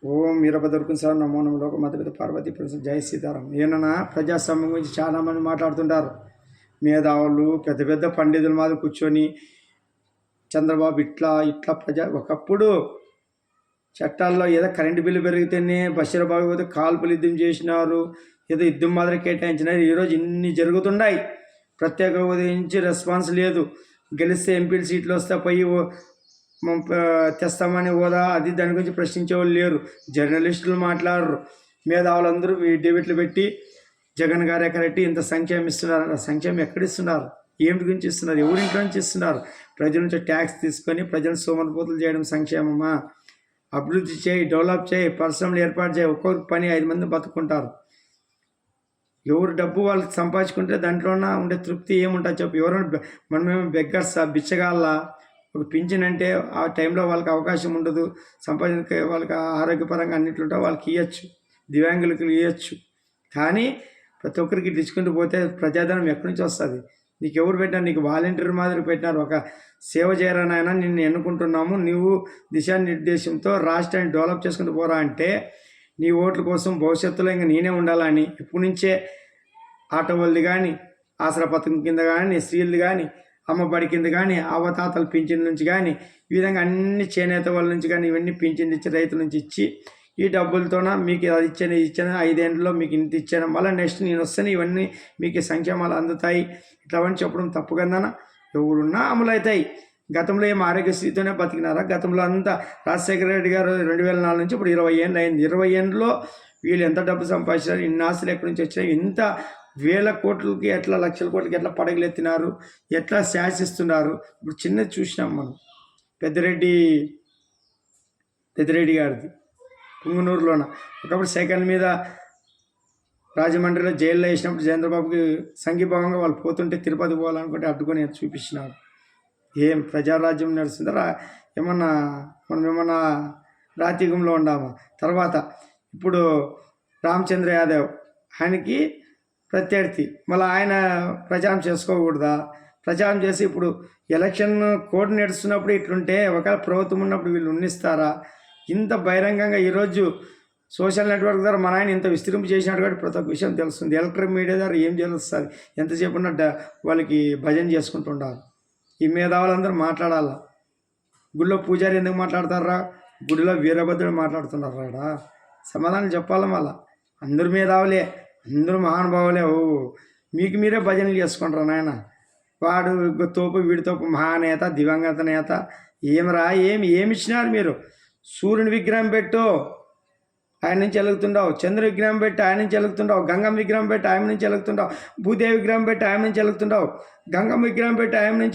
ఓం వీరభద్రకు sir నమో నమో లోక మతపిత పార్వతీ ప్రసాద్ జై సీతారాం. ఏమన్నా ప్రజాస్వామ్యం గురించి చాలామంది మాట్లాడుతుంటారు. మేధావులు పెద్ద పెద్ద పండితుల మీద కూర్చొని చంద్రబాబు ఇట్లా ఇట్లా ఒకప్పుడు చట్టాల్లో ఏదో కరెంటు బిల్లు పెరిగితేనే బషీరాబాద్ పోతే కాల్పులు యుద్ధం చేసినారు, ఏదో యుద్ధం మాదిరి కేటాయించినారు. ఈరోజు ఇన్ని జరుగుతున్నాయి. ప్రత్యేక హోదా నుంచి రెస్పాన్స్ లేదు. గెలిస్తే ఎంపీలు సీట్లు వస్తే పోయి తెస్తామని హోదా అది దాని గురించి ప్రశ్నించే వాళ్ళు లేరు. జర్నలిస్టులు మాట్లాడరు. మేధావులందరూ డేవిట్లు పెట్టి జగన్ గారే కరెక్ట్ ఇంత సంక్షేమం ఇస్తున్నారు. సంక్షేమం ఎక్కడిస్తున్నారు? ఏమిటి గురించి ఇస్తున్నారు? ఎవరింట్లో నుంచి ఇస్తున్నారు? ప్రజల నుంచి ట్యాక్స్ తీసుకొని ప్రజలు సోమరిపోతులు చేయడం సంక్షేమమా? అభివృద్ధి చేయి, డెవలప్ చేయి, పరిశ్రమలు ఏర్పాటు చేయి. ఒక్కొక్క పని 5 మంది బతుకుంటారు. ఎవరు డబ్బు వాళ్ళకి సంపాదించుకుంటే దాంట్లోన ఉండే తృప్తి ఏముంటుంది చెప్పు? ఎవరైనా మనమేమో బెగ్గర్సా, బిచ్చగాళ్ళ? ఒక పింఛన్ అంటే ఆ టైంలో వాళ్ళకి అవకాశం ఉండదు. సంపాదన వాళ్ళకి ఆరోగ్యపరంగా అన్నింటిలో వాళ్ళకి ఇవ్వచ్చు, దివ్యాంగులకు ఇవ్వచ్చు. కానీ ప్రతి ఒక్కరికి ఇచ్చుకుంటూ పోతే ప్రజాధనం ఎక్కడి నుంచి వస్తుంది? నీకు ఎవరు పెట్టినారు? నీకు వాలంటీర్ మాదిరి పెట్టినారు. ఒక సేవ చేయరానైనా నిన్ను ఎన్నుకుంటున్నాము, నువ్వు దిశానిర్దేశంతో రాష్ట్రాన్ని డెవలప్ చేసుకుంటూ పోరా అంటే నీ ఓట్ల కోసం భవిష్యత్తులో ఇంకా నేనే ఉండాలని ఇప్పటి నుంచే ఆటో వాళ్ళది కానీ, ఆసరా పథకం కింద కానీ, స్త్రీలది కానీ, అమ్మబడి కింద కానీ, అవతాతల పింఛన్ నుంచి కానీ, ఈ విధంగా అన్ని చేనేత వాళ్ళ నుంచి కానీ ఇవన్నీ పింఛన్లు ఇచ్చి రైతుల నుంచి ఇచ్చి ఈ డబ్బులతోన మీకు అది ఇచ్చాను 5 ఏళ్ళలో మీకు ఇంత ఇచ్చాను, మళ్ళీ నెక్స్ట్ నేను వస్తాను, ఇవన్నీ మీకు సంక్షేమాలు అందుతాయి ఇట్లావని చెప్పడం తప్పు కదనా? ఎవరున్నా అమలు అవుతాయి. గతంలో ఏం ఆరోగ్యశ్రీతోనే బతికినారా? గతంలో అంతా రాజశేఖర రెడ్డి గారు 2004 నుంచి ఇప్పుడు 20 ఏళ్ళు అయింది. 20 ఏళ్ళలో వీళ్ళు ఎంత డబ్బు సంపాదించారు? ఇన్ని ఆస్తులు ఎక్కడి నుంచి వచ్చినాయి? ఇంత వేల కోట్లకి ఎట్లా, లక్షల కోట్లకి ఎట్లా పడగలెత్తినారు, ఎట్లా శాసిస్తున్నారు? ఇప్పుడు చిన్నది చూసినాం మనం. పెద్దిరెడ్డి గారిది పుంగనూరులోన ఒకప్పుడు సైకిల్ మీద రాజమండ్రిలో జైల్లో వేసినప్పుడు చంద్రబాబుకి సంఘీభావంగా వాళ్ళు పోతుంటే తిరుపతి పోవాలనుకుంటే అడ్డుకొని చూపించినారు. ఏం ప్రజారాజ్యం నడుస్తుందా? మనం ఏమన్నా రాతియుగంలో ఉండామా? తర్వాత ఇప్పుడు రామచంద్ర యాదవ్ ఆయనకి ప్రత్యర్థి, మళ్ళీ ఆయన ప్రచారం చేసుకోకూడదా? ప్రచారం చేసి ఇప్పుడు ఎలక్షన్ కోడ్ నడుస్తున్నప్పుడు ఇట్లుంటే ఒకవేళ ప్రభుత్వం ఉన్నప్పుడు వీళ్ళు ఉన్నిస్తారా? ఇంత బహిరంగంగా ఈరోజు సోషల్ నెట్వర్క్ ద్వారా మన ఆయన ఇంత విస్తరింపు చేసినట్టు కాబట్టి ప్రతి ఒక్క విషయం తెలుస్తుంది. ఎలక్ట్రిక్ మీడియా ద్వారా ఏం తెలుస్తుంది? ఎంతసేపు ఉన్న వాళ్ళకి భజన చేసుకుంటుండాలి. ఈ మేధావులందరూ మాట్లాడాలా. గుడిలో పూజారి ఎందుకు మాట్లాడతారా? గుడిలో వీరభద్రుడు మాట్లాడుతున్నారా? సమాధానం చెప్పాలి. మళ్ళా అందరూ మేధావులే, అందరూ మహానుభావులే. మీకు మీరే భజనలు చేసుకుంటారా నాయన? వాడు తోపు, వీడి తోపు, మహానేత, దివంగత నేత. ఏమరా ఏమి ఇచ్చినారు మీరు? సూర్యుని విగ్రహం పెట్టు, ఆయన నుంచి ఎలుగుతుండవు. చంద్ర విగ్రహం పెట్టి ఆయన నుంచి ఎలుగుతుండవు. గంగమ్మ విగ్రహం పెట్టి ఆయన నుంచి ఎలుగుతుండవు. భూదేవి విగ్రహం పెట్టి ఆయన నుంచి ఎలుగుతుండవు. గంగమ్మ విగ్రహం పెట్టి ఆయన నుంచి